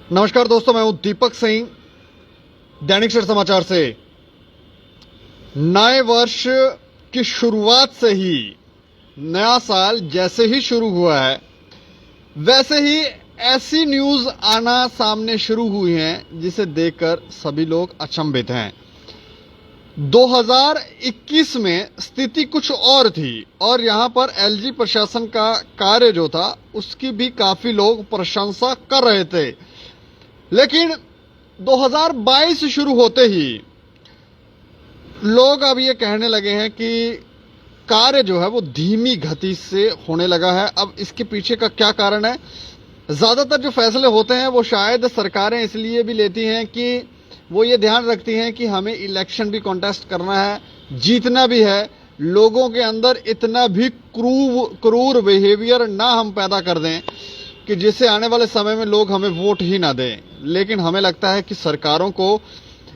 नमस्कार दोस्तों, मैं हूं दीपक सिंह, दैनिक सवेरा समाचार से। नए वर्ष की शुरुआत से ही, नया साल जैसे ही शुरू हुआ है वैसे ही ऐसी न्यूज आना सामने शुरू हुई हैं जिसे देखकर सभी लोग अचंभित हैं। 2021 में स्थिति कुछ और थी और यहां पर एलजी प्रशासन का कार्य जो था उसकी भी काफी लोग प्रशंसा कर रहे थे, लेकिन 2022 शुरू होते ही लोग अब ये कहने लगे हैं कि कार्य जो है वो धीमी गति से होने लगा है। अब इसके पीछे का क्या कारण है? ज्यादातर जो फैसले होते हैं वो शायद सरकारें इसलिए भी लेती हैं कि वो ये ध्यान रखती हैं कि हमें इलेक्शन भी कॉन्टेस्ट करना है, जीतना भी है, लोगों के अंदर इतना भी क्रूर बिहेवियर ना हम पैदा कर दें कि जिससे आने वाले समय में लोग हमें वोट ही ना दें। लेकिन हमें लगता है कि सरकारों को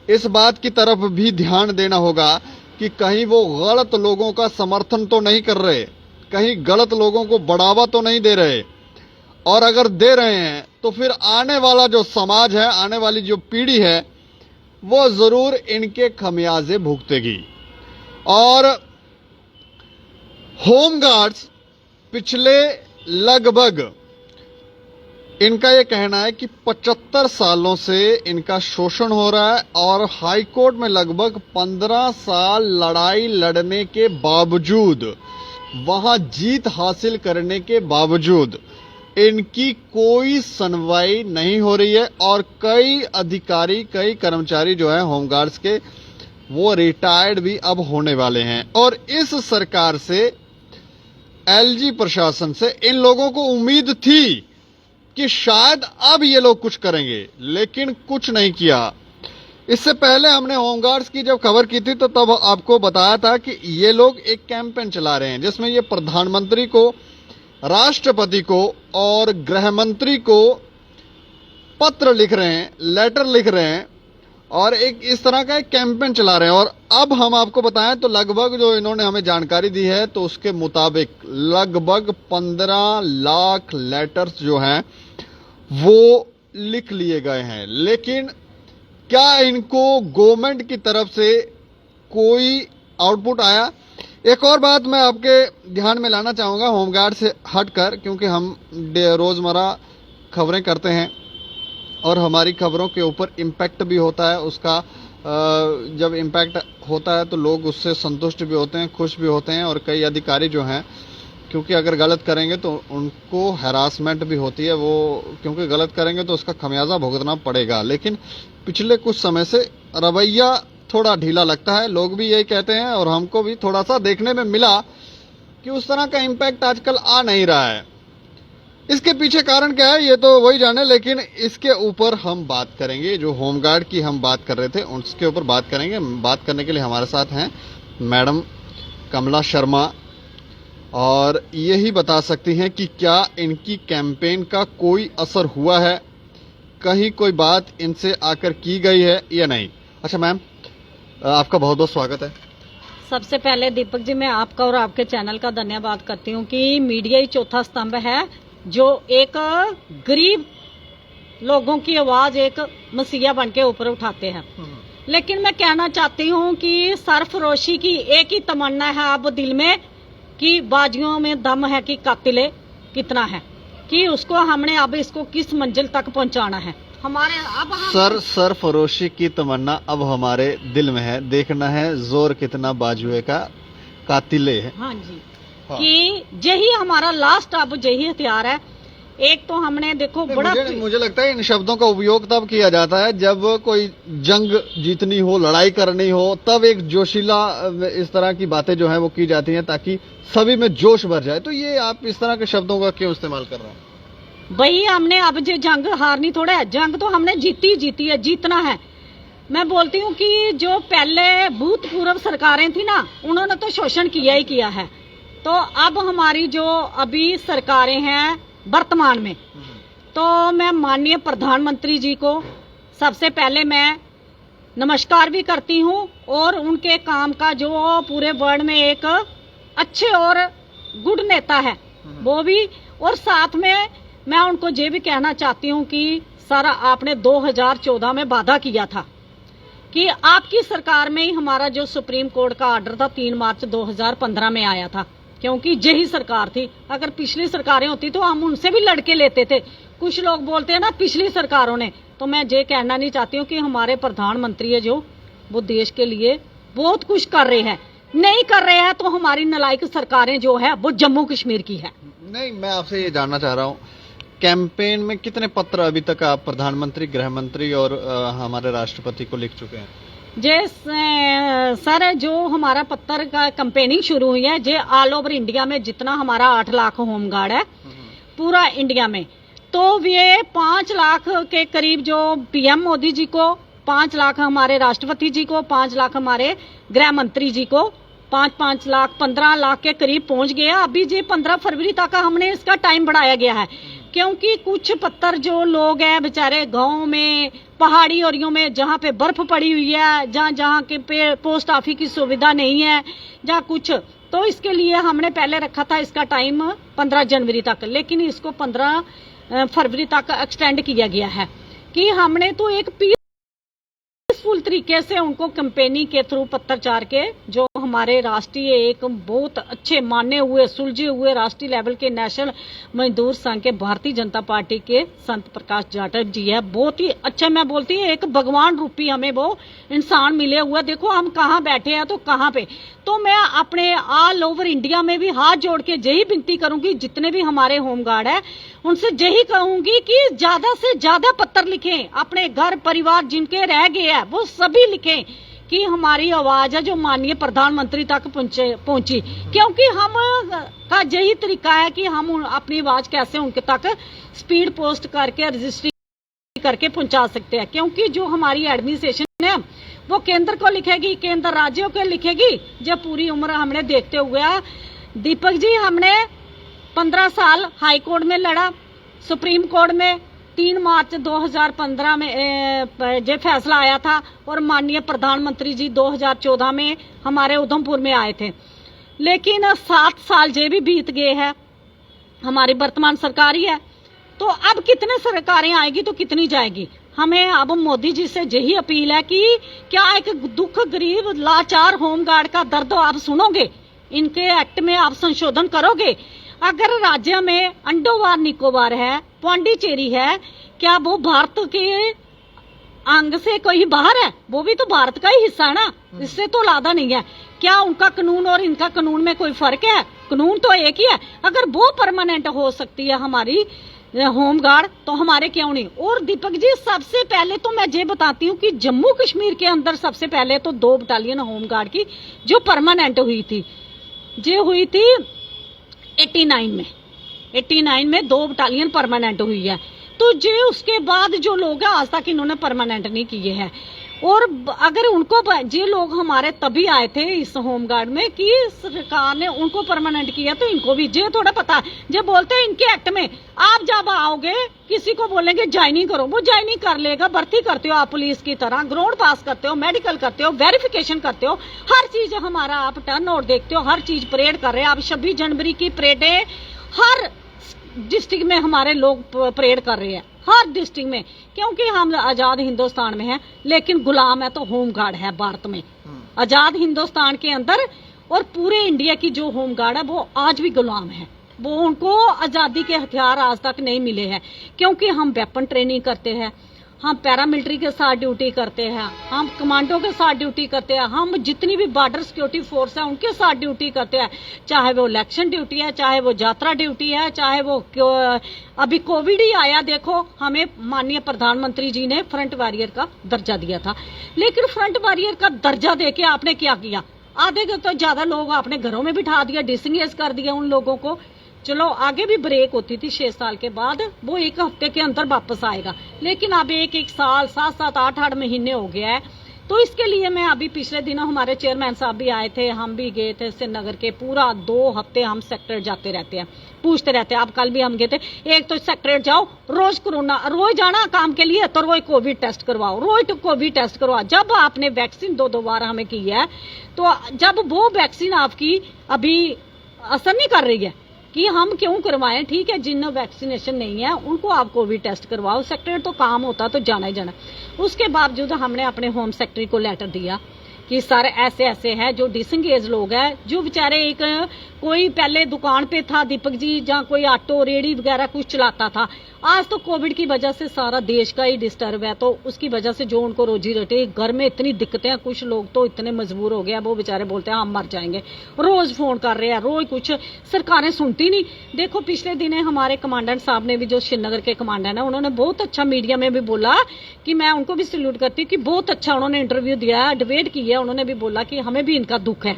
इस बात की तरफ भी ध्यान देना होगा कि कहीं वो गलत लोगों का समर्थन तो नहीं कर रहे, कहीं गलत लोगों को बढ़ावा तो नहीं दे रहे, और अगर दे रहे हैं तो फिर आने वाला जो समाज है, आने वाली जो पीढ़ी है, वो जरूर इनके खमियाजे भुगतेगी। और होमगार्ड्स पिछले लगभग, इनका ये कहना है कि 75 सालों से इनका शोषण हो रहा है और हाई कोर्ट में लगभग 15 साल लड़ाई लड़ने के बावजूद, वहां जीत हासिल करने के बावजूद इनकी कोई सुनवाई नहीं हो रही है। और कई अधिकारी, कई कर्मचारी जो है होमगार्ड्स के, वो रिटायर्ड भी अब होने वाले हैं। और इस सरकार से, एलजी प्रशासन से इन लोगों को उम्मीद थी कि शायद अब ये लोग कुछ करेंगे, लेकिन कुछ नहीं किया। इससे पहले हमने होमगार्ड्स की जब खबर की थी तो तब आपको बताया था कि ये लोग एक कैंपेन चला रहे हैं जिसमें ये प्रधानमंत्री को, राष्ट्रपति को और गृह मंत्री को पत्र लिख रहे हैं, लेटर लिख रहे हैं और एक इस तरह का एक कैंपेन चला रहे हैं। और अब हम आपको बताएं तो लगभग जो इन्होंने हमें जानकारी दी है तो उसके मुताबिक लगभग 15 लाख लेटर्स जो हैं वो लिख लिए गए हैं। लेकिन क्या इनको गवर्नमेंट की तरफ से कोई आउटपुट आया? एक और बात मैं आपके ध्यान में लाना चाहूंगा होमगार्ड से हटकर, क्योंकि हम रोजमर्रा खबरें करते हैं और हमारी खबरों के ऊपर इम्पैक्ट भी होता है। उसका जब इम्पैक्ट होता है तो लोग उससे संतुष्ट भी होते हैं, खुश भी होते हैं। और कई अधिकारी जो हैं, क्योंकि अगर गलत करेंगे तो उनको हैरासमेंट भी होती है, वो क्योंकि गलत करेंगे तो उसका खमियाजा भुगतना पड़ेगा। लेकिन पिछले कुछ समय से रवैया थोड़ा ढीला लगता है, लोग भी यही कहते हैं और हमको भी थोड़ा सा देखने में मिला कि उस तरह का इम्पैक्ट आजकल आ नहीं रहा है। इसके पीछे कारण क्या है ये तो वही जाने, लेकिन इसके ऊपर हम बात करेंगे। जो होमगार्ड की हम बात कर रहे थे उसके ऊपर बात करेंगे। बात करने के लिए हमारे साथ हैं मैडम कमला शर्मा, और यही बता सकती हैं कि क्या इनकी कैंपेन का कोई असर हुआ है, कहीं कोई बात इनसे आकर की गई है या नहीं। अच्छा मैम, आपका बहुत बहुत स्वागत है। सबसे पहले दीपक जी, मैं आपका और आपके चैनल का धन्यवाद करती हूँ कि मीडिया ही चौथा स्तंभ है जो एक गरीब लोगों की आवाज एक मसीहा बन के ऊपर उठाते हैं। लेकिन मैं कहना चाहती हूँ कि सरफरोशी की एक ही तमन्ना है अब दिल में कि बाजियों में दम है कि कातिले कितना है, कि उसको हमने अब इसको किस मंजिल तक पहुँचाना है। हमारे अब हम सरफरोशी की तमन्ना अब हमारे दिल में है, देखना है जोर कितना बाजुए का कातिले है। हाँ जी, हाँ। कि यही हमारा लास्ट अब यही हथियार है। एक तो हमने देखो बड़ा, मुझे लगता है इन शब्दों का उपयोग तब किया जाता है जब कोई जंग जीतनी हो, लड़ाई करनी हो, तब एक जोशीला इस तरह की बातें जो है वो की जाती हैं ताकि सभी में जोश भर जाए। तो ये आप इस तरह के शब्दों का क्यों इस्तेमाल कर रहे हैं? भाई हमने अब जो जंग हारनी थोड़ा है, जंग तो हमने जीती है, जीतना है। मैं बोलती हूँ कि जो पहले भूतपूर्व सरकारें थी ना, उन्होंने तो शोषण किया ही किया है। तो अब हमारी जो अभी सरकारें हैं वर्तमान में, तो मैं माननीय प्रधानमंत्री जी को सबसे पहले मैं नमस्कार भी करती हूँ और उनके काम का जो पूरे वर्ल्ड में एक अच्छे और गुड नेता है वो भी। और साथ में मैं उनको ये भी कहना चाहती हूँ कि सर आपने 2014 में वादा किया था कि आपकी सरकार में ही हमारा जो सुप्रीम कोर्ट का ऑर्डर था 3 मार्च 2015 में आया था, क्योंकि यही सरकार थी। अगर पिछली सरकारें होती तो हम उनसे भी लड़के लेते थे। कुछ लोग बोलते हैं ना पिछली सरकारों ने, तो मैं ये कहना नहीं चाहती हूँ कि हमारे प्रधानमंत्री है जो वो देश के लिए बहुत कुछ कर रहे हैं। नहीं कर रहे हैं तो हमारी नालायक सरकारें जो है वो जम्मू कश्मीर की है। नहीं, मैं आपसे ये जानना चाह रहा हूँ, कैंपेन में कितने पत्र अभी तक आप प्रधानमंत्री, गृह मंत्री और हमारे राष्ट्रपति को लिख चुके हैं? सर जो हमारा पत्र का कैंपेनिंग शुरू हुई है, जे ऑल ओवर इंडिया में जितना हमारा 8 लाख होमगार्ड है पूरा इंडिया में, तो ये 5 लाख के करीब जो पीएम मोदी जी को, 5 लाख हमारे राष्ट्रपति जी को, 5 लाख हमारे गृह मंत्री जी को, 5-5 लाख 15 लाख के करीब पहुंच गया। अभी जी 15 फरवरी तक हमने इसका टाइम बढ़ाया गया है, क्योंकि कुछ पत्थर जो लोग हैं बेचारे गांव में, पहाड़ी एरियों में जहां पे बर्फ पड़ी हुई है, जहां के पे पोस्ट ऑफिस की सुविधा नहीं है, जहां कुछ, तो इसके लिए हमने पहले रखा था इसका टाइम 15 जनवरी तक, लेकिन इसको 15 फरवरी तक एक्सटेंड किया गया है कि हमने तो एक पीसफुल तरीके से उनको कैंपेनिंग के थ्रू पत्रचार के, जो हमारे राष्ट्रीय एक बहुत अच्छे माने हुए सुलझे हुए राष्ट्रीय लेवल के नेशनल मजदूर संघ के भारतीय जनता पार्टी के संत प्रकाश जाटव जी है, बहुत ही अच्छे, मैं बोलती हूँ एक भगवान रूपी हमें वो इंसान मिले हुए। देखो हम कहाँ बैठे हैं तो कहाँ पे, तो मैं अपने ऑल ओवर इंडिया में भी हाथ जोड़ के यही विनती करूंगी, जितने भी हमारे होमगार्ड है उनसे यही कहूंगी कि ज्यादा से ज्यादा पत्र लिखें, अपने घर परिवार जिनके रह गए हैं वो सभी लिखें कि हमारी आवाज है जो माननीय प्रधानमंत्री तक पहुंची, क्योंकि हम का यही तरीका है कि हम अपनी आवाज कैसे उनके तक स्पीड पोस्ट करके रजिस्ट्री करके पहुंचा सकते हैं। क्योंकि जो हमारी एडमिनिस्ट्रेशन है वो केंद्र को लिखेगी, केंद्र राज्यों को लिखेगी। जब पूरी उम्र हमने देखते हुए दीपक जी, हमने 15 साल हाई कोर्ट में लड़ा, सुप्रीम कोर्ट में 3 मार्च 2015 में जो फैसला आया था, और माननीय प्रधानमंत्री जी 2014 में हमारे उधमपुर में आए थे, लेकिन 7 साल जे भी बीत गए हैं, हमारी वर्तमान सरकार ही है, तो अब कितने सरकारें आएगी तो कितनी जाएगी। हमें अब मोदी जी से यही अपील है कि क्या एक दुख गरीब लाचार होमगार्ड का दर्द आप सुनोगे, इनके एक्ट में आप संशोधन करोगे। अगर राज्य में अंडोवार निकोबार है, पौंडीचेरी है, क्या वो भारत के अंग से कोई बाहर है? वो भी तो भारत का ही हिस्सा है ना, इससे तो लादा नहीं है। क्या उनका कानून और इनका कानून में कोई फर्क है? कानून तो एक ही है। अगर वो परमानेंट हो सकती है हमारी होमगार्ड, तो हमारे क्यों नहीं। और दीपक जी, सबसे पहले तो मैं ये बताती हूँ कि जम्मू कश्मीर के अंदर सबसे पहले तो 2 बटालियन होमगार्ड की जो परमानेंट हुई थी, जो हुई थी 89 में 2 बटालियन परमानेंट हुई है। तो जो उसके बाद जो लोग हैं आज तक इन्होंने परमानेंट नहीं किए हैं। और अगर उनको जो लोग हमारे तभी आए थे इस होमगार्ड में कि सरकार ने उनको परमानेंट किया, तो इनको भी जे थोड़ा पता है। जो बोलते हैं इनके एक्ट में आप जब आओगे किसी को बोलेंगे ज्वाइनिंग करो, वो ज्वाइनिंग कर लेगा। भर्ती करते हो आप पुलिस की तरह, ग्राउंड पास करते हो, मेडिकल करते हो, वेरिफिकेशन करते हो, हर चीज हमारा आप टर्न आउट देखते हो, हर चीज परेड कर रहे हैं। आप 26 जनवरी की परेडें हर डिस्ट्रिक्ट में हमारे लोग परेड कर रहे हैं, हर डिस्ट्रिक्ट में, क्योंकि हम आजाद हिंदुस्तान में हैं, लेकिन गुलाम है तो होमगार्ड है भारत में। आजाद हिंदुस्तान के अंदर और पूरे इंडिया की जो होमगार्ड है वो आज भी गुलाम है। वो उनको आजादी के हथियार आज तक नहीं मिले हैं, क्योंकि हम वेपन ट्रेनिंग करते हैं, हम पैरामिलिट्री के साथ ड्यूटी करते हैं, हम कमांडो के साथ ड्यूटी करते हैं, हम जितनी भी बॉर्डर सिक्योरिटी फोर्स है उनके साथ ड्यूटी करते हैं, चाहे वो इलेक्शन ड्यूटी है, चाहे वो यात्रा ड्यूटी है, चाहे वो अभी कोविड ही आया, देखो हमें माननीय प्रधानमंत्री जी ने फ्रंट वॉरियर का दर्जा दिया था, लेकिन फ्रंट वॉरियर का दर्जा देके आपने क्या किया? आधे तो ज्यादा लोग आपने घरों में बिठा दिया, डिसंगेज कर दिया उन लोगों को। चलो आगे भी ब्रेक होती थी 6 साल के बाद, वो 1 हफ्ते के अंदर वापस आएगा, लेकिन अब 1 साल 7-7 8-8 महीने हो गया है। तो इसके लिए मैं अभी पिछले दिनों हमारे चेयरमैन साहब भी आए थे, हम भी गए थे श्रीनगर के, पूरा 2 हफ्ते हम सेक्टर जाते रहते हैं, पूछते रहते हैं। अब कल भी हम गए थे। एक तो सेक्टर जाओ, रोज कोरोना, रोज जाना काम के लिए, तो रोज कोविड टेस्ट करवाओ, रोज कोविड टेस्ट करवाओ। जब आपने वैक्सीन 2-2 बार हमें की है, तो जब वो वैक्सीन आपकी अभी असर नहीं कर रही है, कि हम क्यों करवाएं। ठीक है, जिन वैक्सीनेशन नहीं है उनको आप कोविड टेस्ट करवाओ, सेक्रेटरी तो काम होता तो जाना ही जाना। उसके बावजूद हमने अपने होम सेक्रेटरी को लेटर दिया कि सर ऐसे ऐसे है, जो डिसंगेज लोग हैं, जो बेचारे एक कोई पहले दुकान पे था दीपक जी, जहाँ कोई ऑटो रेडी वगैरह कुछ चलाता था, आज तो कोविड की वजह से सारा देश का ही डिस्टर्ब है, तो उसकी वजह से जो उनको रोजी रोटी, घर में इतनी दिक्कतें हैं, कुछ लोग तो इतने मजबूर हो गए हैं, वो बेचारे बोलते हैं हम मर जाएंगे, रोज फोन कर रहे हैं, रोज कुछ सरकारें सुनती नहीं। देखो पिछले दिने हमारे कमांडेंट साहब ने भी, जो श्रीनगर के कमांडेंट है, उन्होंने बहुत अच्छा मीडिया में भी बोला कि मैं उनको भी सैल्यूट करती हूँ कि बहुत अच्छा उन्होंने इंटरव्यू दिया है, डिबेट की है। उन्होंने भी बोला कि हमें भी इनका दुख है,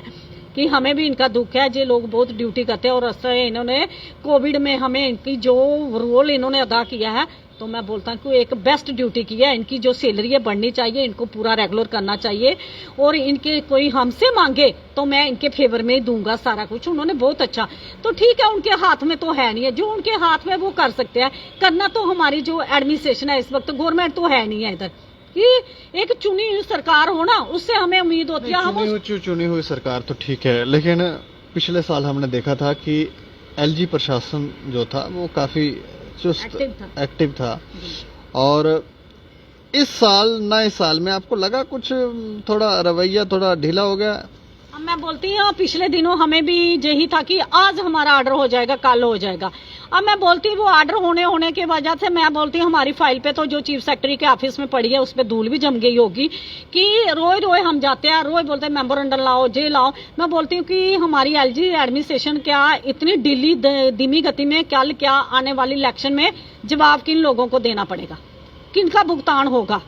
कि हमें भी इनका दुख है, जो लोग बहुत ड्यूटी करते हैं और इन्होंने कोविड में हमें इनकी जो रोल इन्होंने अदा किया है, तो मैं बोलता हूँ कि एक बेस्ट ड्यूटी की है। इनकी जो सैलरी है बढ़नी चाहिए, इनको पूरा रेगुलर करना चाहिए, और इनके कोई हमसे मांगे तो मैं इनके फेवर में ही दूंगा सारा कुछ। उन्होंने बहुत अच्छा, तो ठीक है, उनके हाथ में तो है नहीं है, जो उनके हाथ में वो कर सकते हैं। करना तो हमारी जो एडमिनिस्ट्रेशन है इस वक्त, गवर्नमेंट तो है नहीं है इधर, कि एक चुनी हुई सरकार हो ना, उससे हमें उम्मीद होती है। चुनी हुई सरकार तो ठीक है, लेकिन पिछले साल हमने देखा था कि एलजी प्रशासन जो था वो काफी चुस्त एक्टिव था, और इस साल नए साल में आपको लगा कुछ थोड़ा रवैया थोड़ा ढीला हो गया? अब मैं बोलती हूँ पिछले दिनों हमें भी यही था कि आज हमारा ऑर्डर हो जाएगा, कल हो जाएगा। अब मैं बोलती हूँ वो ऑर्डर होने की वजह से मैं बोलती हूँ हमारी फाइल पे तो जो चीफ सेक्रेटरी के ऑफिस में पड़ी है उस पर धूल भी जम गई होगी, कि रोज हम जाते हैं, रोज बोलते हैं मेमोरेंडम लाओ, जे लाओ। मैं बोलती हूँ कि हमारी एलजी एडमिनिस्ट्रेशन क्या इतनी धीमी गति में, कल क्या आने वाली इलेक्शन में जवाब किन लोगों को देना पड़ेगा, किनका भुगतान होगा,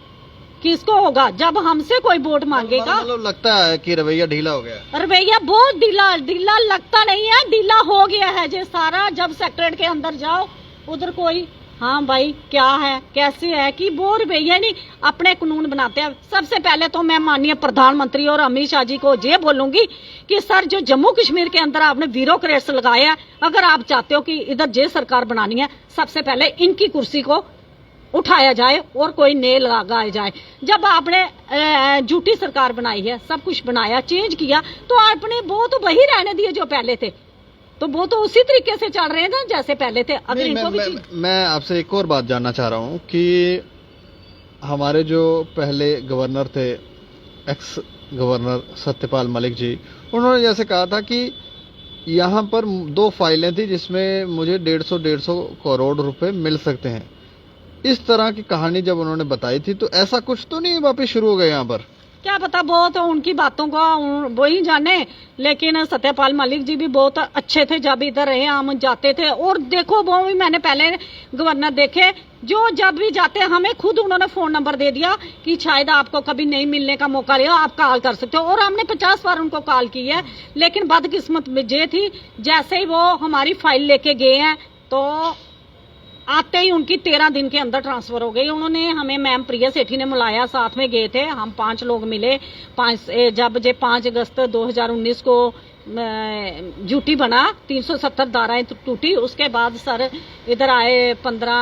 किसको होगा जब हमसे कोई वोट मांगेगा। मतलब लगता है कि रवैया ढीला हो गया। रवैया बहुत ढीला लगता नहीं है, ढीला हो गया है जे सारा। जब सेक्रेटरी के अंदर जाओ उधर कोई हाँ भाई क्या है कैसे है, कि वो रवैया नहीं, अपने कानून बनाते हैं। सबसे पहले तो मैं माननीय प्रधानमंत्री और अमित शाह जी को ये बोलूंगी कि सर जो जम्मू कश्मीर के अंदर आपने ब्यूरोक्रेट्स लगाया है, अगर आप चाहते हो कि इधर जे सरकार बनानी है, सबसे पहले इनकी कुर्सी को उठाया जाए और कोई नए लगाया जाए। जब आपने झूठी सरकार बनाई है, सब कुछ बनाया, चेंज किया, तो आपने वो तो वही रहने दिए जो पहले थे, तो वो तो उसी तरीके से चल रहे हैं ना जैसे पहले थे। अगर इनको भी मैं आपसे एक और बात जानना चाह रहा हूँ कि हमारे जो पहले गवर्नर थे, एक्स गवर्नर सत्यपाल मलिक जी, उन्होंने जैसे कहा था कि यहाँ पर 2 फाइलें थी जिसमें मुझे 150 करोड़ रुपए मिल सकते हैं। इस तरह की कहानी जब उन्होंने बताई थी, तो ऐसा कुछ तो नहीं वापिस शुरू हो गया यहाँ पर? क्या पता, वो तो उनकी बातों को वो ही जाने। लेकिन सत्यपाल मलिक जी भी बहुत अच्छे थे, जब इधर रहे हम जाते थे। और देखो वो भी मैंने पहले गवर्नर देखे, जो जब भी जाते हमें खुद उन्होंने फोन नंबर दे दिया कि शायद आपको कभी नहीं मिलने का मौका रहा, आप कॉल कर सकते हो। और हमने 50 बार उनको कॉल की है, लेकिन बदकिस्मत में ये थी, जैसे ही वो हमारी फाइल लेके गए हैं तो आते ही उनकी 13 दिन के अंदर ट्रांसफर हो गई। उन्होंने हमें मैम प्रिया सेठी ने बुलाया, साथ में गए थे हम, 5 लोग मिले। जब 5 अगस्त 2019 को ड्यूटी बना, 370 धाराएं टूटी। उसके बाद सर इधर आए 15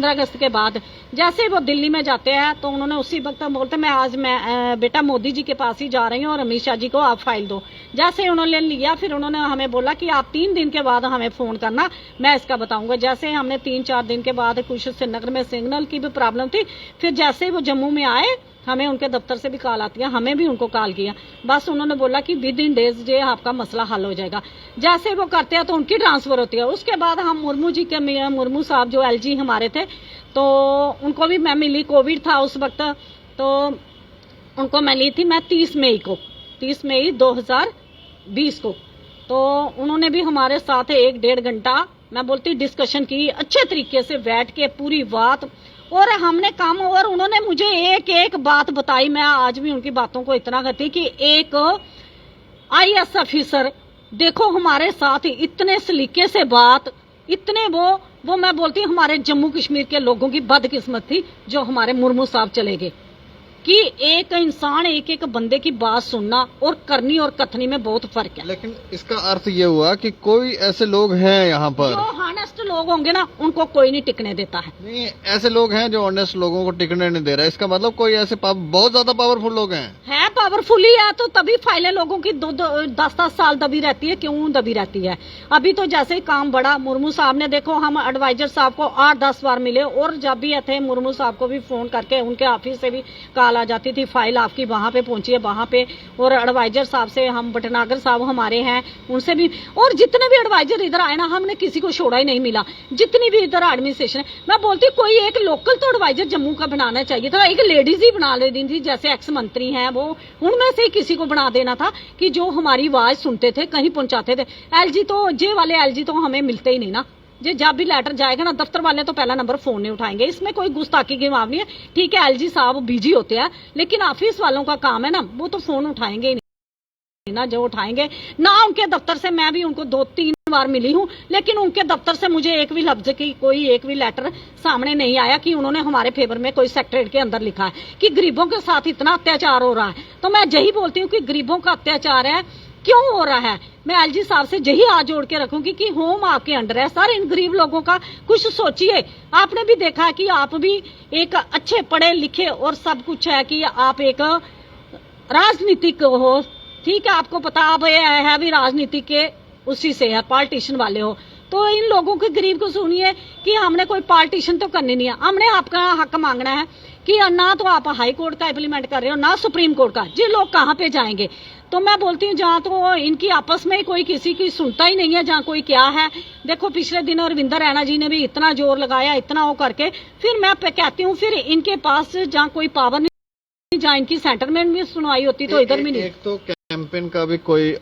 अगस्त के बाद। जैसे वो दिल्ली में जाते हैं तो उन्होंने उसी वक्त बोलते मैं बेटा मोदी जी के पास ही जा रही हूँ और अमित शाह जी को आप फाइल दो। जैसे ही उन्होंने लिया, फिर उन्होंने हमें बोला कि आप 3 दिन के बाद हमें फोन करना, मैं इसका बताऊंगा। जैसे हमने 3-4 दिन के बाद, कुछ श्रीनगर में सिग्नल की भी प्रॉब्लम थी, फिर जैसे ही वो जम्मू में आए, हमें उनके दफ्तर से भी कॉल आती है, हमें भी उनको कॉल किया। बस उन्होंने बोला कि विद इन डेज जे आपका मसला हल हो जाएगा। जैसे वो करते हैं तो उनकी ट्रांसफर होती है। उसके बाद हम मुर्मू जी के, मुर्मू साहब जो एलजी हमारे थे, तो उनको भी मैं मिली। कोविड था उस वक्त, तो उनको मैं ली थी मैं 30 मई 2020 को। तो उन्होंने भी हमारे साथ 1-1.5 घंटा मैं बोलती डिस्कशन की, अच्छे तरीके से बैठ के पूरी बात, और हमने काम, और उन्होंने मुझे एक बात बताई। मैं आज भी उनकी बातों को इतना करती कि एक IAS ऑफिसर देखो हमारे साथ इतने सलीके से बात, इतने वो मैं बोलती हूँ हमारे जम्मू कश्मीर के लोगों की बदकिस्मत थी जो हमारे मुर्मू साहब चले गए। कि एक इंसान एक बंदे की बात सुनना और करनी और कथनी में बहुत फर्क है। लेकिन इसका अर्थ ये हुआ कि कोई ऐसे लोग हैं यहाँ पर, जो हॉनेस्ट लोग होंगे ना, उनको कोई नहीं टिकने देता है। नहीं, ऐसे लोग हैं जो ऑनेस्ट लोगों को टिकने नहीं दे रहा है। इसका मतलब कोई ऐसे बहुत ज्यादा पावरफुल लोग हैं। पावरफुली है तो तभी फाइलें लोगों की 10-10 साल दबी रहती है। क्यों दबी रहती है? अभी तो जैसे ही काम बढ़ा, मुर्मू साहब ने देखो, हम एडवाइजर साहब को 8-10 बार मिले, और जब भी थे मुर्मू साहब को भी फोन करके उनके ऑफिस से भी कॉल आ जाती थी, फाइल आपकी वहां पे पहुंची है, वहां पे। और एडवाइजर साहब से, हम भटनागर साहब हमारे हैं, उनसे भी, और जितने भी एडवाइजर इधर आए ना, हमने किसी को छोड़ा ही नहीं मिला। जितनी भी इधर एडमिनिस्ट्रेशन है, मैं बोलती कोई एक लोकल तो एडवाइजर जम्मू का बनाना चाहिए था। एक लेडीज ही बना लेती थी, जैसे एक्स मंत्री हैं वो, उनमें से किसी को बना देना था कि जो हमारी आवाज सुनते थे, कहीं पहुंचाते थे। एलजी तो, जे वाले एलजी तो हमें मिलते ही नहीं ना। जे जब भी लेटर जाएगा ना, दफ्तर वाले तो पहला नंबर फोन नहीं उठाएंगे। इसमें कोई गुस्ताखी की मामला नहीं है। ठीक है, एलजी साहब बिजी होते हैं, लेकिन ऑफिस वालों का काम है ना, वो तो फोन उठाएंगे ही नहीं ना। जो उठाएंगे ना, उनके दफ्तर से मैं भी उनको 2-3 बार मिली हूँ, लेकिन उनके दफ्तर से मुझे एक भी लफ्ज की कोई एक भी लेटर सामने नहीं आया कि उन्होंने हमारे फेवर में कोई सेक्रेटरी के अंदर लिखा है कि गरीबों के साथ इतना अत्याचार हो रहा है। तो मैं यही बोलती हूँ कि गरीबों का अत्याचार है, क्यों हो रहा है? मैं एलजी साहब से यही हाथ जोड़ के रखूंगी कि होम आपके अंडर है सर, इन गरीब लोगों का कुछ सोचिए। आपने भी देखा है कि आप भी एक अच्छे पढ़े लिखे और सब कुछ है कि आप एक राजनीतिक हो, ठीक है, आपको पता, आप है भी राजनीति के उसी से है, पॉलिटिशियन वाले हो। तो इन लोगों के गरीब को सुनिए कि हमने कोई पॉलिटिशियन तो करनी नहीं है, हमने आपका हक मांगना है कि ना तो आप हाई कोर्ट का इम्प्लीमेंट कर रहे हो, ना सुप्रीम कोर्ट का। जी लोग कहाँ पे जाएंगे? तो मैं बोलती हूँ जहाँ तो इनकी आपस में कोई किसी की सुनता ही नहीं है, जहाँ कोई क्या है। देखो पिछले दिन रविंदर रैना जी ने भी इतना जोर लगाया, इतना वो करके, फिर मैं कहती हूँ फिर इनके पास जहाँ कोई पावर नहीं, जहाँ इनकी सेंटर में भी सुनवाई होती तो इधर भी नहीं। एक तो कैंपेन का भी कोई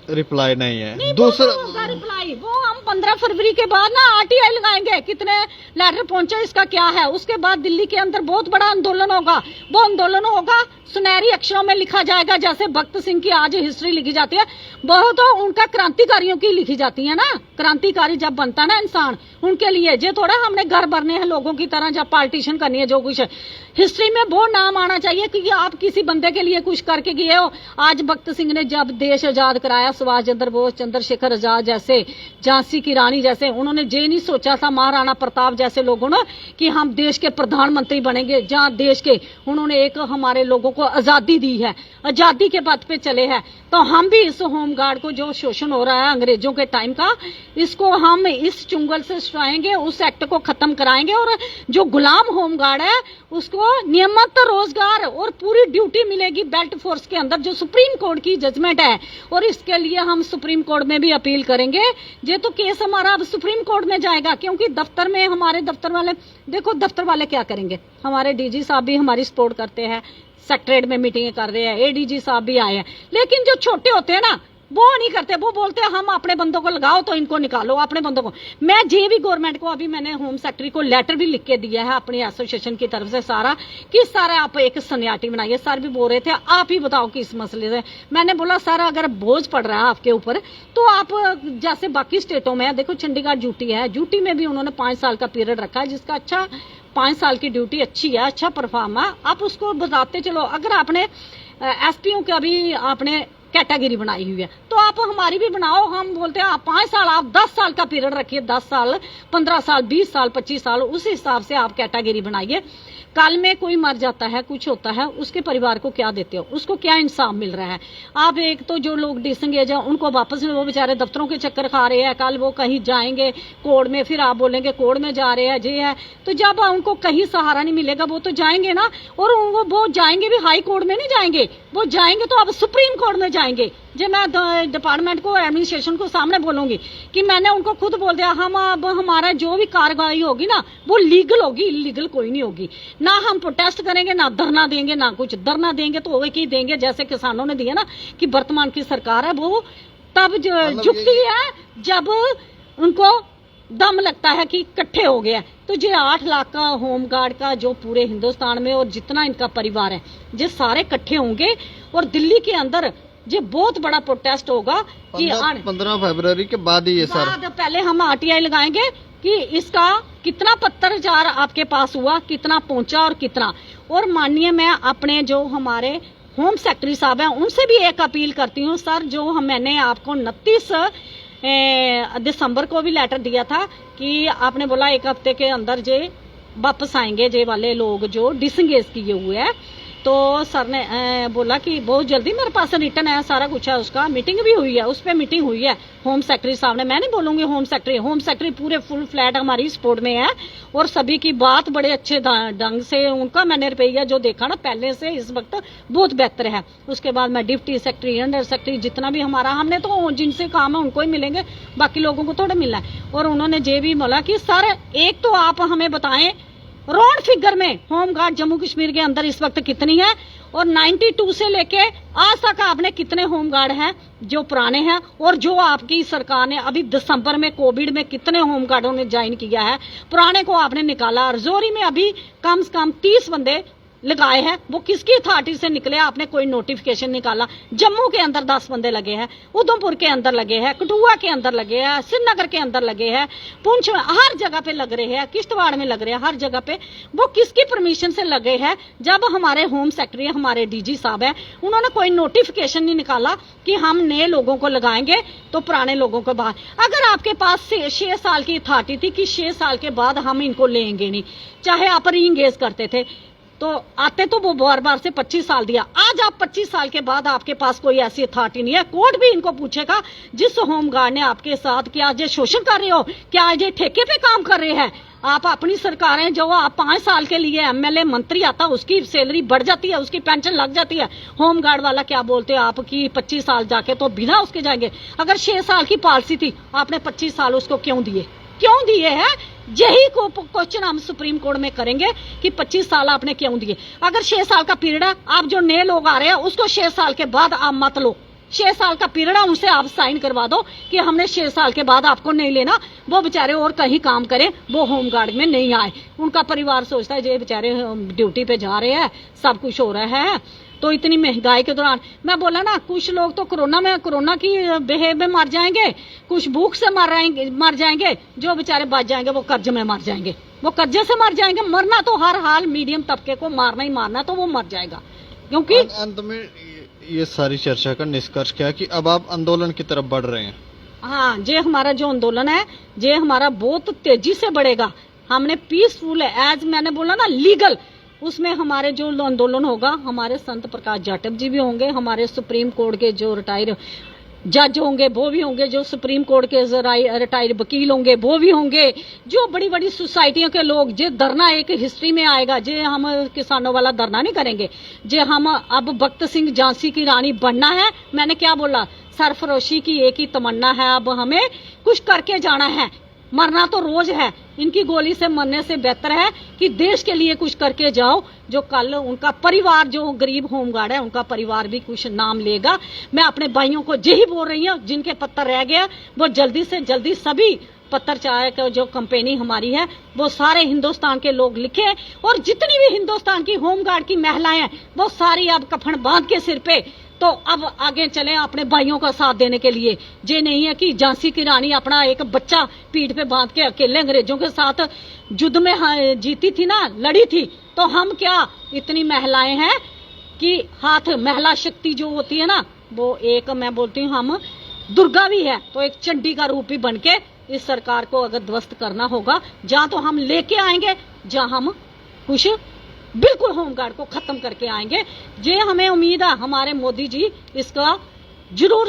रिप्लाई नहीं है, नहीं, दूसरा होगा रिप्लाई, वो हम 15 फरवरी के बाद ना आरटीआई लगाएंगे, कितने लेटर पहुंचे इसका क्या है। उसके बाद दिल्ली के अंदर बहुत बड़ा आंदोलन होगा। वो आंदोलन होगा, सुनहरी अक्षरों में लिखा जाएगा, जैसे भगत सिंह की आज हिस्ट्री लिखी जाती है, वो तो उनका क्रांतिकारियों की लिखी जाती है ना। क्रांतिकारी जब बनता है ना इंसान, उनके लिए जे थोड़ा हमने घर भरने हैं लोगों की तरह, जब पार्टीशन करनी है जो कुछ है। हिस्ट्री में वो नाम आना चाहिए कि आप किसी बंदे के लिए कुछ करके गए हो। आज भगत सिंह ने जब देश आजाद कराया, सुभाष चंद्र बोस, चंद्रशेखर आजाद जैसे, झांसी की रानी जैसे, उन्होंने ये नहीं सोचा था, महाराणा प्रताप जैसे लोगों ने, कि हम देश के प्रधानमंत्री बनेंगे। जहाँ देश के उन्होंने एक हमारे लोगों को आजादी दी है, आजादी के पथ पे चले हैं। तो हम भी इस होमगार्ड को, जो शोषण हो रहा है अंग्रेजों के टाइम का, इसको हम इस चुंगल से छुड़ाएंगे, उस एक्ट को खत्म कराएंगे, और जो गुलाम होमगार्ड है उसको नियमित रोजगार और पूरी ड्यूटी मिलेगी बेल्ट फोर्स के अंदर, जो सुप्रीम कोर्ट की जजमेंट है। और इसके लिए हम सुप्रीम कोर्ट में भी अपील करेंगे। ये तो केस हमारा अब सुप्रीम कोर्ट में जाएगा, क्योंकि दफ्तर में हमारे दफ्तर वाले, देखो दफ्तर वाले क्या करेंगे, हमारे डीजी साहब भी हमारी सपोर्ट करते हैं, सेक्रेटरीट में मीटिंग कर रहे हैं, एडीजी साहब भी आए हैं, लेकिन जो छोटे होते हैं ना वो नहीं करते। वो बोलते हैं हम अपने बंदों को लगाओ तो इनको निकालो, अपने बंदों को। मैं जे भी गवर्नमेंट को, अभी मैंने होम सेक्रेटरी को लेटर भी लिख के दिया है अपनी एसोसिएशन की तरफ से सारा, कि सारा आप एक सन्याटी बनाइए। सर भी बोल रहे थे आप ही बताओ कि इस मसले से, मैंने बोला सर अगर बोझ पड़ रहा है आपके ऊपर तो आप, जैसे बाकी स्टेटों में देखो, चंडीगढ़ ड्यूटी है, ड्यूटी में भी उन्होंने 5 साल का पीरियड रखा है, जिसका अच्छा 5 साल की ड्यूटी अच्छी है, अच्छा परफॉर्म है, आप उसको बताते चलो। अगर आपने एसपीओ का भी आपने कैटेगरी बनाई हुई है तो आप हमारी भी बनाओ। हम बोलते हैं आप 5 साल, आप 10 साल का पीरियड रखिए, 10 साल, 15 साल, 20 साल, 25 साल, उस हिसाब से आप कैटेगरी बनाइए। कल में कोई मर जाता है, कुछ होता है, उसके परिवार को क्या देते हो, उसको क्या इंसाफ मिल रहा है? आप एक तो जो लोग डिसंगेज है उनको वापस में, वो बेचारे दफ्तरों के चक्कर खा रहे हैं, कल वो कहीं जाएंगे कोर्ट में, फिर आप बोलेंगे कोर्ट में जा रहे हैं ये है, तो जब उनको कहीं सहारा नहीं मिलेगा वो तो जाएंगे ना। और वो जाएंगे भी हाई कोर्ट में नहीं जाएंगे, वो जाएंगे तो अब सुप्रीम कोर्ट में जाएंगे। जो मैं डिपार्टमेंट को, एडमिनिस्ट्रेशन को सामने बोलूंगी कि मैंने उनको खुद बोल दिया, हम अब हमारा जो भी कार्रवाई होगी ना वो लीगल होगी, इलीगल कोई नहीं होगी। ना हम प्रोटेस्ट करेंगे, ना धरना देंगे, ना कुछ। धरना देंगे तो एक ही देंगे जैसे किसानों ने दिया ना, कि वर्तमान की सरकार है वो तब झुकती है जब उनको दम लगता है कि इकट्ठे हो गया। तो ये 8 लाख का होमगार्ड का जो पूरे हिंदुस्तान में, और जितना इनका परिवार है, ये सारे इकट्ठे होंगे और दिल्ली के अंदर ये बहुत बड़ा प्रोटेस्ट होगा कि 15 फरवरी के बाद ही ये सर, पहले हम आरटीआई लगाएंगे कि इसका कितना पत्राचार आपके पास हुआ, कितना पहुंचा और कितना। और माननीय मैं अपने जो हमारे होम सेक्रेटरी साहब हैं उनसे भी एक अपील करती हूँ, सर जो मैंने आपको 29 दिसंबर को भी लेटर दिया था कि आपने बोला 1 हफ्ते के अंदर जे वापस आएंगे, जे वाले लोग जो डिसंगेज किए हुए हैं, तो सर ने बोला कि बहुत जल्दी, मेरे पास रिटर्न है, सारा कुछ है, उसका मीटिंग भी हुई है, उस पर मीटिंग हुई है होम सेक्रेटरी साहब ने। मैं नहीं बोलूंगी होम सेक्रेटरी पूरे फुल फ्लैट हमारी सपोर्ट में है और सभी की बात बड़े अच्छे ढंग से, उनका मैंने रुपया जो देखा ना पहले से इस वक्त बहुत बेहतर है। उसके बाद मैं डिप्टी सेक्रेटरी, अंडर सेक्रेटरी, जितना भी हमारा, हमने तो जिनसे काम है उनको ही मिलेंगे, बाकी लोगों को थोड़ा मिलना है। और उन्होंने ये भी बोला कि सर एक तो आप हमें बताएं राउंड फिगर में होमगार्ड जम्मू कश्मीर के अंदर इस वक्त कितनी है, और 92 से लेके आज तक आपने कितने होमगार्ड हैं जो पुराने हैं, और जो आपकी सरकार ने अभी दिसंबर में कोविड में कितने होमगार्डों ने ज्वाइन किया है, पुराने को आपने निकाला। रजौरी में अभी कम से कम 30 बंदे लगाए हैं, वो किसकी अथॉरिटी से निकले, आपने कोई नोटिफिकेशन निकाला। जम्मू के अंदर 10 बंदे लगे हैं, उधमपुर के अंदर लगे हैं, कठुआ के अंदर लगे हैं, श्रीनगर के अंदर लगे हैं, पुंछ में, हर जगह पे लग रहे हैं, किश्तवाड़ में लग रहे हैं, हर जगह पे। वो किसकी परमिशन से लगे हैं? जब हमारे होम सेक्रेटरी, हमारे डीजी साहब है, उन्होंने कोई नोटिफिकेशन नहीं निकाला कि हम नए लोगों को लगाएंगे तो पुराने लोगों को बाहर। अगर आपके पास 6 साल की अथॉरिटी थी कि 6 साल के बाद हम इनको लेंगे नहीं, चाहे आप रीइंगेज करते थे तो आते तो वो बार से 25 साल दिया। आज आप 25 साल के बाद आपके पास कोई ऐसी अथॉरिटी नहीं है। कोर्ट भी इनको पूछेगा जिस होमगार्ड ने आपके साथ क्या आज शोषण कर रहे हो, क्या आज ठेके पे काम कर रहे हैं आप? अपनी सरकारें जो आप 5 साल के लिए एमएलए मंत्री आता, उसकी सैलरी बढ़ जाती है, उसकी पेंशन लग जाती है। होमगार्ड वाला क्या बोलते हैं आपकी 25 साल जाके तो बिना उसके जाएंगे। अगर 6 साल की पॉलिसी थी, आपने 25 साल उसको क्यों दिए हैं? यही को क्वेश्चन हम सुप्रीम कोर्ट में करेंगे कि 25 साल आपने क्यों दिए। अगर 6 साल का पीरियड है, आप जो नए लोग आ रहे हैं उसको 6 साल के बाद आप मत लो। 6 साल का पीरियड है, उनसे आप साइन करवा दो कि हमने 6 साल के बाद आपको नहीं लेना। वो बेचारे और कहीं काम करें, वो होमगार्ड में नहीं आए। उनका परिवार सोचता है ये बेचारे ड्यूटी पे जा रहे हैं, सब कुछ हो रहा है। तो इतनी महंगाई के दौरान मैं बोला ना, कुछ लोग तो कोरोना की बेहेव में मर जाएंगे, कुछ भूख से मर जाएंगे, जो बेचारे बच जाएंगे वो कर्ज में मर जाएंगे, वो कर्जे से मर जाएंगे। मरना तो हर हाल मीडियम तबके को मारना ही मारना, तो वो मर जाएगा। क्योंकि अंत में ये सारी चर्चा का निष्कर्ष क्या है कि अब आप आंदोलन की तरफ बढ़ रहे हैं? हाँ, ये हमारा जो आंदोलन है ये हमारा बहुत तेजी से बढ़ेगा। हमने पीसफुल है, एज मैंने बोला ना, लीगल, उसमें हमारे जो आंदोलन होगा, हमारे संत प्रकाश जाटव जी भी होंगे, हमारे सुप्रीम कोर्ट के जो रिटायर जज होंगे वो भी होंगे, जो सुप्रीम कोर्ट के रिटायर्ड वकील होंगे वो भी होंगे, जो बड़ी बड़ी सोसाइटियों के लोग। जे धरना एक हिस्ट्री में आएगा, जे हम किसानों वाला धरना नहीं करेंगे, जे हम अब भगत सिंह झांसी की रानी बनना है। मैंने क्या बोला, सरफरोशी की एक ही तमन्ना है, अब हमें कुछ करके जाना है। मरना तो रोज है, इनकी गोली से मरने से बेहतर है कि देश के लिए कुछ करके जाओ, जो कल उनका परिवार, जो गरीब होमगार्ड है उनका परिवार भी कुछ नाम लेगा। मैं अपने भाइयों को यही बोल रही हूँ, जिनके पत्थर रह गया वो जल्दी से जल्दी सभी पत्थर चाय का जो कंपनी हमारी है वो सारे हिंदुस्तान के लोग लिखे, और जितनी भी हिंदुस्तान की होमगार्ड की महिलाएं हैं वो सारी अब कफन बांध के सिर पे, तो अब आगे चले अपने भाइयों का साथ देने के लिए। ये नहीं है कि झांसी की रानी अपना एक बच्चा पीठ पे बांध के अकेले अंग्रेजों के साथ युद्ध में जीती थी ना, लड़ी थी, तो हम क्या इतनी महिलाएं हैं कि हाथ, महिला शक्ति जो होती है ना, वो एक, मैं बोलती हूँ हम दुर्गा भी है, तो एक चंडी का रूप भी बन के इस सरकार को अगर ध्वस्त करना होगा, जहां तो हम लेके आएंगे, जहां हम कुछ बिल्कुल होमगार्ड को खत्म करके आएंगे। ये हमें उम्मीद है हमारे मोदी जी इसका जरूर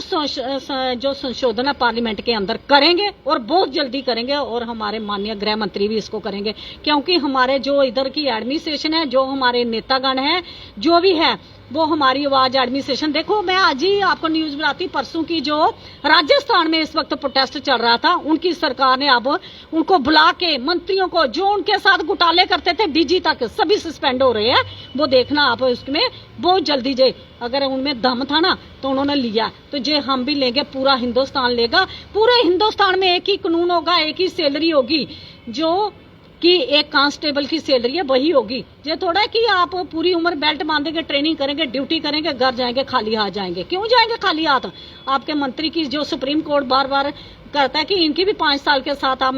जो संशोधन है पार्लियामेंट के अंदर करेंगे, और बहुत जल्दी करेंगे, और हमारे माननीय गृह मंत्री भी इसको करेंगे। क्योंकि हमारे जो इधर की एडमिनिस्ट्रेशन है, जो हमारे नेतागण है, जो भी है, वो हमारी आवाज एडमिनिस्ट्रेशन, देखो मैं आज ही आपको न्यूज बताती, परसों की जो राजस्थान में इस वक्त प्रोटेस्ट चल रहा था, उनकी सरकार ने अब उनको बुला के मंत्रियों को, जो उनके साथ घोटाले करते थे, डीजी तक सभी सस्पेंड हो रहे हैं। वो देखना आप उसमें बहुत जल्दी, जे अगर उनमें दम था ना तो उन्होंने लिया, तो जे हम भी लेंगे, पूरा हिंदुस्तान लेगा। पूरे हिंदुस्तान में एक ही कानून होगा, एक ही सैलरी होगी, जो कि एक कांस्टेबल की सैलरी है वही होगी। ये थोड़ा है कि आप पूरी उम्र बेल्ट बांधेंगे, ट्रेनिंग करेंगे, ड्यूटी करेंगे, घर जाएंगे खाली हाथ जाएंगे। क्यों जाएंगे खाली हाथ? आपके मंत्री की जो सुप्रीम कोर्ट बार बार करता है कि इनकी भी 5 साल के साथ आप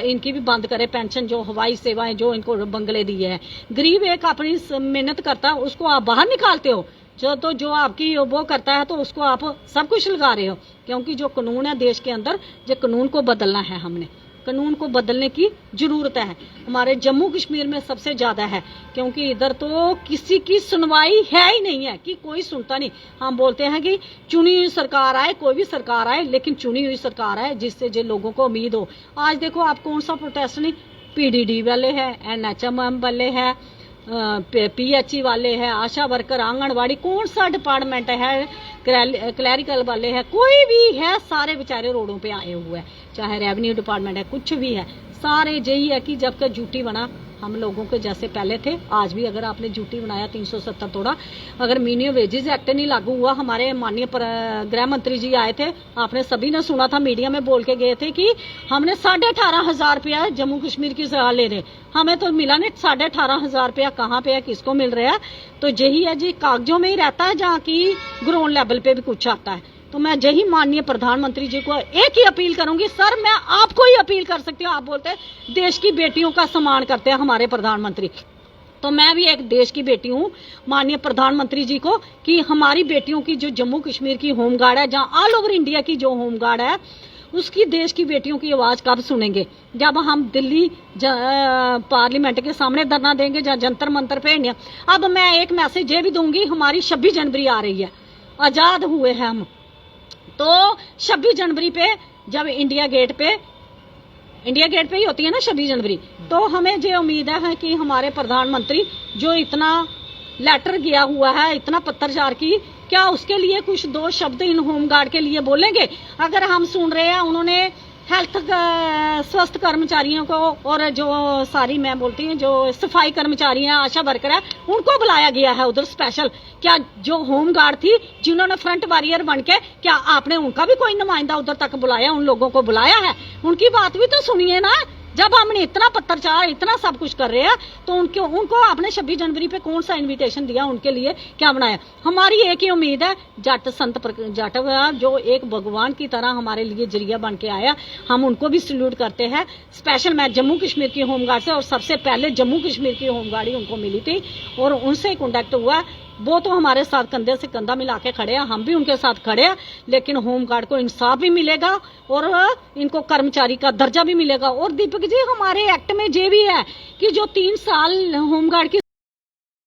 इनकी भी बंद करें पेंशन, जो हवाई सेवाएं जो इनको बंगले दिए हैं। गरीब एक अपनी मेहनत करता है, उसको आप बाहर निकालते हो, जो आपकी वो करता है तो उसको आप सब कुछ लगा रहे हो। क्योंकि जो कानून है देश के अंदर, जो कानून को बदलना है हमने, कानून को बदलने की जरूरत है। हमारे जम्मू कश्मीर में सबसे ज्यादा है, क्योंकि इधर तो किसी की सुनवाई है ही नहीं है, कि कोई सुनता नहीं। हम बोलते हैं कि चुनी हुई सरकार आए, कोई भी सरकार आए, लेकिन चुनी हुई सरकार आए जिससे जो लोगों को उम्मीद हो। आज देखो आप कौन सा प्रोटेस्ट नहीं, पीडीडी वाले हैं, एनएचएमएम वाले हैं, पीएचई वाले हैं, आशा वर्कर, आंगनवाड़ी, कौन सा डिपार्टमेंट है, क्लैरिकल वाले हैं, कोई भी है, सारे बेचारे रोडों पे आए हुए हैं। चाहे रेवेन्यू डिपार्टमेंट है, कुछ भी है, सारे यही है कि जब तक ड्यूटी बना हम लोगों के जैसे पहले थे, आज भी अगर आपने ड्यूटी बनाया 370 तोड़ा, अगर मिनिमम वेजेस एक्ट नहीं लागू हुआ, हमारे माननीय गृह मंत्री जी आए थे, आपने सभी ने सुना था, मीडिया में बोल के गए थे कि हमने 18,500 रुपया जम्मू कश्मीर की सलाह ले रहे, हमें तो मिला नहीं। 18,500 रुपया कहाँ पे है, किसको मिल रहा है? तो यही है जी, कागजों में ही रहता है, जहाँ की ग्राउंड लेवल पे भी कुछ आता है। तो मैं यही माननीय प्रधानमंत्री जी को एक ही अपील करूंगी, सर मैं आपको ही अपील कर सकती हूँ। आप बोलते हैं देश की बेटियों का सम्मान करते हैं हमारे प्रधानमंत्री, तो मैं भी एक देश की बेटी हूँ, माननीय प्रधानमंत्री जी को, कि हमारी बेटियों की जो जम्मू कश्मीर की होमगार्ड है, जहाँ ऑल ओवर इंडिया की जो होमगार्ड है, उसकी देश की बेटियों की आवाज कब सुनेंगे? जब हम दिल्ली पार्लियामेंट के सामने धरना देंगे, जहाँ जंतर मंतर पे इंडिया। अब मैं एक मैसेज ये भी दूंगी, हमारी 26 जनवरी आ रही है, आजाद हुए हैं हम, तो 26 जनवरी पे जब इंडिया गेट पे ही होती है ना 26 जनवरी, तो हमें ये उम्मीद है कि हमारे प्रधानमंत्री जो इतना लेटर गया हुआ है, इतना पत्रचार की, क्या उसके लिए कुछ 2 शब्द इन होमगार्ड के लिए बोलेंगे? अगर हम सुन रहे हैं उन्होंने हेल्थ स्वास्थ्य कर्मचारियों को, और जो सारी मैं बोलती हूँ जो सफाई कर्मचारी हैं, आशा वर्कर है, उनको बुलाया गया है उधर स्पेशल। क्या जो होम गार्ड थी जिन्होंने फ्रंट वॉरियर बन के, क्या आपने उनका भी कोई नुमाइंदा उधर तक बुलाया? उन लोगों को बुलाया है? उनकी बात भी तो सुनिए ना। जब हमने इतना पत्रचार, इतना सब कुछ कर रहे हैं, तो उनको आपने 26 जनवरी पे कौन सा इनविटेशन दिया? उनके लिए क्या बनाया? हमारी एक ही उम्मीद है, जट संत जट जो एक भगवान की तरह हमारे लिए जरिया बन के आया, हम उनको भी सल्यूट करते हैं। स्पेशल मैं जम्मू कश्मीर की होमगार्ड से, और सबसे पहले जम्मू कश्मीर की होमगार्ड ही उनको मिली थी, और उनसे कॉन्टेक्ट हुआ। वो तो हमारे साथ कंधे से कंधा मिला के खड़े हैं, हम भी उनके साथ खड़े हैं, लेकिन होमगार्ड को इंसाफ भी मिलेगा और इनको कर्मचारी का दर्जा भी मिलेगा। और दीपक जी, हमारे एक्ट में ये भी है कि जो 3 साल होमगार्ड की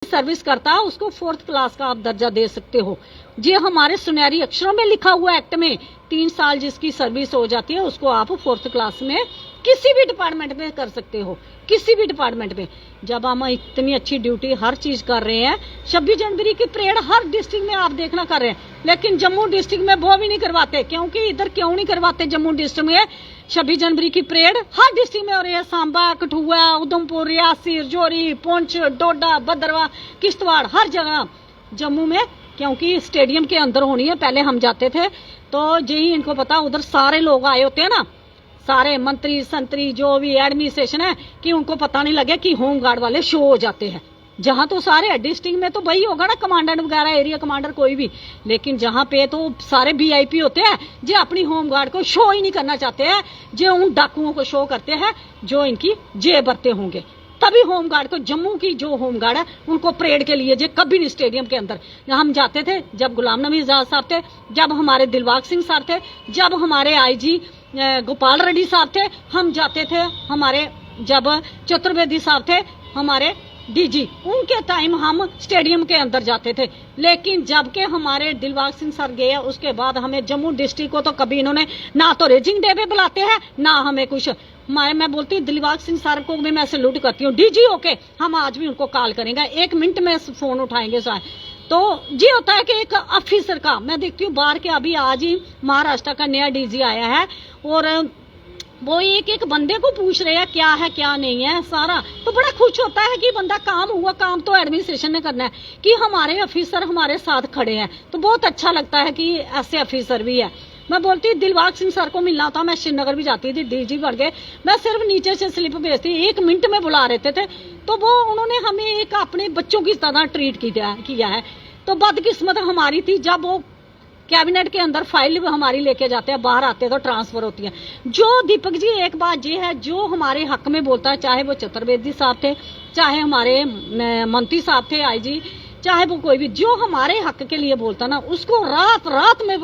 सर्विस करता है उसको 4th क्लास का आप दर्जा दे सकते हो। ये हमारे सुनहरी अक्षरों में लिखा हुआ एक्ट में, 3 साल जिसकी सर्विस हो जाती है उसको आप 4th क्लास में किसी भी डिपार्टमेंट में कर सकते हो, किसी भी डिपार्टमेंट में। जब हम इतनी अच्छी ड्यूटी हर चीज कर रहे हैं, 26 जनवरी की परेड हर डिस्ट्रिक्ट में आप देखना कर रहे हैं, लेकिन जम्मू डिस्ट्रिक्ट में वो भी नहीं करवाते। क्योंकि इधर क्यों नहीं करवाते? जम्मू डिस्ट्रिक्ट में 26 जनवरी की परेड हर डिस्ट्रिक्ट में हो रही है, सांबा, कठुआ, उधमपुर, रियासी, राजौरी, पुंछ, डोडा, भद्रवाह, किश्तवाड़, हर जगह जम्मू में, क्योंकि स्टेडियम के अंदर होनी है। पहले हम जाते थे तो यही इनको पता, उधर सारे लोग आए होते हैं ना, सारे मंत्री संतरी जो भी एडमिनिस्ट्रेशन है, कि उनको पता नहीं लगे कि होमगार्ड वाले शो हो जाते हैं। जहां तो सारे डिस्ट्रिक्ट में तो वही होगा ना, कमांडेंट वगैरह, एरिया कमांडर कोई भी, लेकिन जहां पे तो सारे वीआईपी होते हैं जो अपनी होमगार्ड को शो ही नहीं करना चाहते हैं, जो उन डाकुओं को शो करते हैं जो इनकी जेब भरते होंगे। तभी होमगार्ड को, जम्मू की जो होमगार्ड है उनको परेड के लिए जो कभी नहीं स्टेडियम के अंदर हम जाते थे, जब गुलाम नबी आजाद साहब थे, जब हमारे दिलबाग सिंह साहब थे, जब हमारे आईजी गोपाल रेड्डी साहब थे, हम जाते थे, हमारे जब चतुर्वेदी साहब थे, हमारे डीजी, उनके टाइम हम स्टेडियम के अंदर जाते थे। लेकिन जब के हमारे दिलबाग सिंह सर गए, उसके बाद हमें जम्मू डिस्ट्रिक्ट को तो कभी इन्होंने ना तो रेजिंग डे पे बुलाते हैं, ना हमें कुछ। मैं बोलती हूँ दिलबाग सिंह सर को भी मैं सैल्यूट करती हूँ, डीजी होके हम आज भी उनको कॉल करेंगे, 1 मिनट में फोन उठाएंगे सारे। तो ये होता है कि एक ऑफिसर का, मैं देखती हूँ बाहर के, अभी आज ही महाराष्ट्र का नया डीजी आया है, और वो एक बंदे को पूछ रहे हैं क्या है क्या नहीं है सारा, तो बड़ा खुश होता है कि बंदा काम हुआ, काम तो एडमिनिस्ट्रेशन ने करना है, कि हमारे ऑफिसर हमारे साथ खड़े हैं, तो बहुत अच्छा लगता है कि ऐसे ऑफिसर भी है। मैं बोलती दिलबाग सिंह सर को मिलना था, मैं श्रीनगर भी जाती थी, डीजी बढ़ गए, मैं सिर्फ नीचे से स्लिप भेजती, 1 मिनट में बुला रहते थे, तो वो उन्होंने हमें एक अपने बच्चों की तरह ट्रीट किया है। तो बदकिस्मत हमारी थी, जब वो कैबिनेट के अंदर फाइल हमारी लेके जाते हैं, बाहर आते तो ट्रांसफर होती है। जो दीपक जी एक बात ये है, जो हमारे हक में बोलता है, चाहे वो चतुर्वेदी साहब थे, चाहे हमारे मंत्री साहब थे, आईजी चाहे वो कोई भी जो हमारे हक के लिए बोलता ना, उसको रात रात में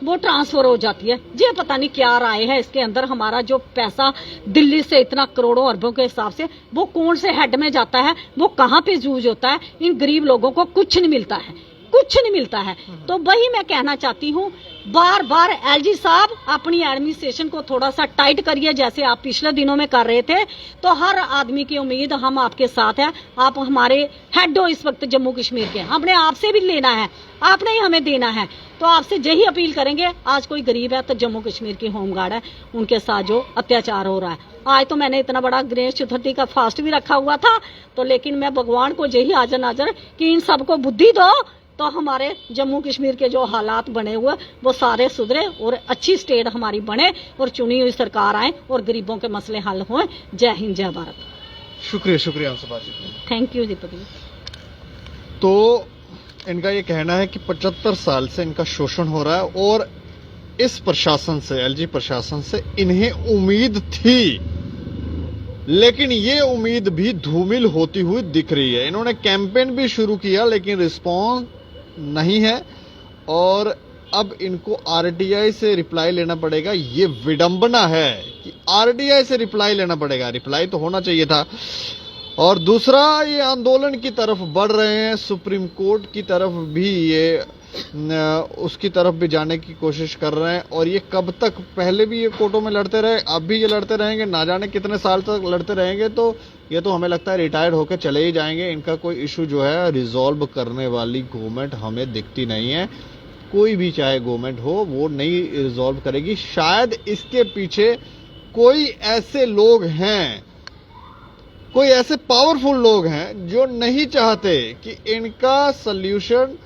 वो ट्रांसफर हो जाती है। ये पता नहीं क्या राय है इसके अंदर। हमारा जो पैसा दिल्ली से इतना करोड़ों अरबों के हिसाब से वो कौन से हेड में जाता है, वो कहाँ पे यूज होता है। इन गरीब लोगों को कुछ नहीं मिलता है, कुछ नहीं मिलता है। तो वही मैं कहना चाहती हूँ, बार बार एलजी साहब अपनी एडमिनिस्ट्रेशन को थोड़ा सा टाइट करिए, जैसे आप पिछले दिनों में कर रहे थे। तो हर आदमी की उम्मीद हम आपके साथ है। आप हमारे हेड हो इस वक्त जम्मू कश्मीर के, हमने आपसे भी लेना है, आपने ही हमें देना है। तो आपसे यही अपील करेंगे, आज कोई गरीब है तो जम्मू कश्मीर की होमगार्ड है, उनके साथ जो अत्याचार हो रहा है। आज तो मैंने इतना बड़ा गणेश चतुर्थी का फास्ट भी रखा हुआ था, तो लेकिन मैं भगवान को यही हाजर नाजर कि इन सबको बुद्धि दो, तो हमारे जम्मू कश्मीर के जो हालात बने हुए वो सारे सुधरे और अच्छी स्टेट हमारी बने और चुनी हुई सरकार आए और गरीबों के मसले हल हों। जय हिंद, जय भारत। शुक्रिया, शुक्रिया हमसे बातचीत करने का। Thank you Deepak ji. तो इनका ये कहना है कि 75 साल से इनका शोषण हो रहा है और इस प्रशासन से, एलजी प्रशासन से इन्हें उम्मीद थी, लेकिन ये उम्मीद भी धूमिल होती हुई दिख रही है। इन्होंने कैंपेन भी शुरू किया लेकिन रिस्पॉन्स नहीं है और अब इनको आरटीआई से रिप्लाई लेना पड़ेगा। ये विडंबना है कि आरटीआई से रिप्लाई लेना पड़ेगा, रिप्लाई तो होना चाहिए था। और दूसरा, ये आंदोलन की तरफ बढ़ रहे हैं, सुप्रीम कोर्ट की तरफ भी ये उसकी तरफ भी जाने की कोशिश कर रहे हैं। और ये कब तक, पहले भी ये कोर्टों में लड़ते रहे, अब भी ये लड़ते रहेंगे, ना जाने कितने साल तक लड़ते रहेंगे। तो ये तो हमें लगता है रिटायर्ड होकर चले ही जाएंगे। इनका कोई इशू जो है रिजॉल्व करने वाली गवर्नमेंट हमें दिखती नहीं है। कोई भी चाहे गवर्नमेंट हो, वो नहीं रिजॉल्व करेगी। शायद इसके पीछे कोई ऐसे लोग हैं, कोई ऐसे पावरफुल लोग हैं जो नहीं चाहते कि इनका सल्यूशन,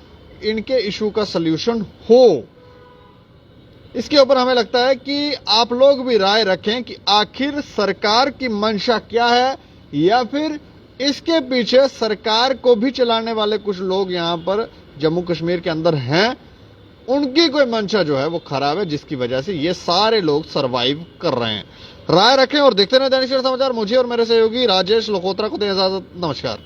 इनके इशू का सल्यूशन हो। इसके ऊपर हमें लगता है कि आप लोग भी राय रखें कि आखिर सरकार की मंशा क्या है, या फिर इसके पीछे सरकार को भी चलाने वाले कुछ लोग यहां पर जम्मू कश्मीर के अंदर हैं, उनकी कोई मंशा जो है वो खराब है, जिसकी वजह से ये सारे लोग सरवाइव कर रहे हैं। राय रखें और देखते रहें दैनिक सवेरा समाचार। मुझे और मेरे सहयोगी राजेश लोकोत्रा को दें इजाजत। नमस्कार।